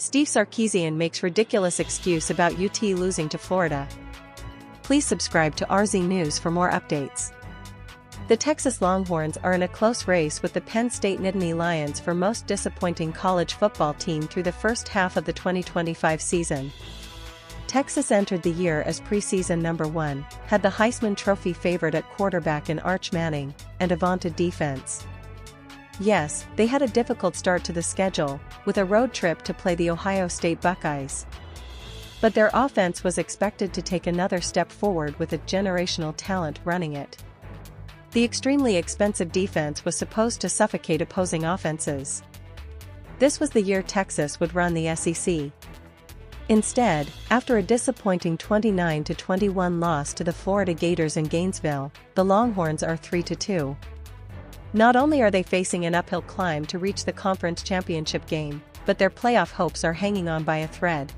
Steve Sarkisian makes ridiculous excuse about UT losing to Florida. Please subscribe to RZ News for more updates. The Texas Longhorns are in a close race with the Penn State Nittany Lions for most disappointing college football team through the first half of the 2025 season. Texas entered the year as preseason number 1, had the Heisman Trophy favorite at quarterback in Arch Manning, and a vaunted defense. Yes, they had a difficult start to the schedule, with a road trip to play the Ohio State Buckeyes. But their offense was expected to take another step forward with a generational talent running it. The extremely expensive defense was supposed to suffocate opposing offenses. This was the year Texas would run the SEC. Instead, after a disappointing 29-21 loss to the Florida Gators in Gainesville, the Longhorns are 3-2. Not only are they facing an uphill climb to reach the conference championship game, but their playoff hopes are hanging on by a thread.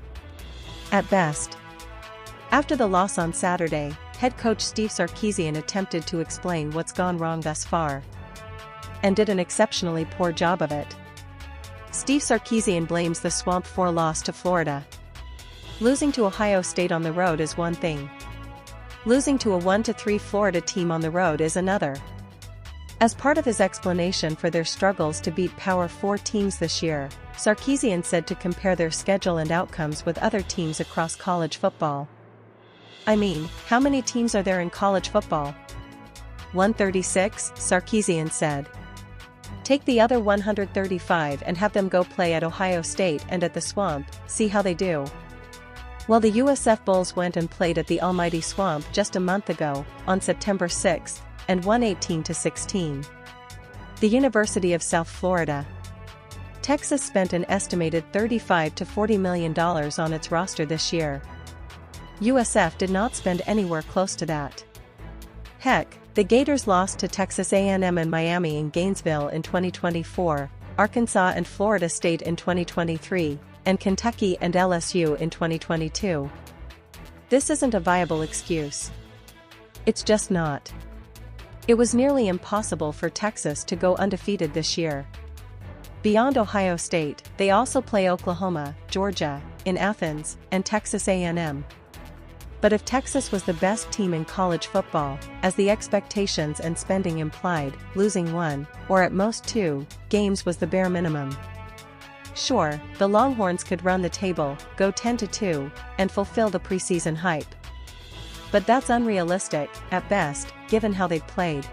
At best. After the loss on Saturday, head coach Steve Sarkisian attempted to explain what's gone wrong thus far. And did an exceptionally poor job of it. Steve Sarkisian blames the Swamp 4 loss to Florida. Losing to Ohio State on the road is one thing. Losing to a 1-3 Florida team on the road is another. As part of his explanation for their struggles to beat Power 4 teams this year, Sarkisian said to compare their schedule and outcomes with other teams across college football. I mean, how many teams are there in college football? 136, Sarkisian said. Take the other 135 and have them go play at Ohio State and at the Swamp, see how they do. Well, the USF Bulls went and played at the almighty Swamp just a month ago, on September 6, and won 18-16. The University of South Florida. Texas spent an estimated $35 to $40 million on its roster this year. USF did not spend anywhere close to that. Heck, the Gators lost to Texas A&M and Miami in Gainesville in 2024, Arkansas and Florida State in 2023, and Kentucky and LSU in 2022. This isn't a viable excuse. It's just not. It was nearly impossible for Texas to go undefeated this year. Beyond Ohio State, they also play Oklahoma, Georgia, in Athens, and Texas A&M. But if Texas was the best team in college football, as the expectations and spending implied, losing 1, or at most 2, games was the bare minimum. Sure, the Longhorns could run the table, go 10-2, and fulfill the preseason hype. But that's unrealistic, at best, given how they've played.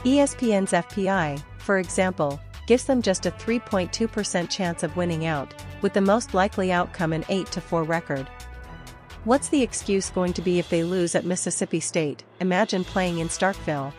ESPN's FPI, for example, gives them just a 3.2% chance of winning out, with the most likely outcome an 8-4 record. What's the excuse going to be if they lose at Mississippi State? Imagine playing in Starkville.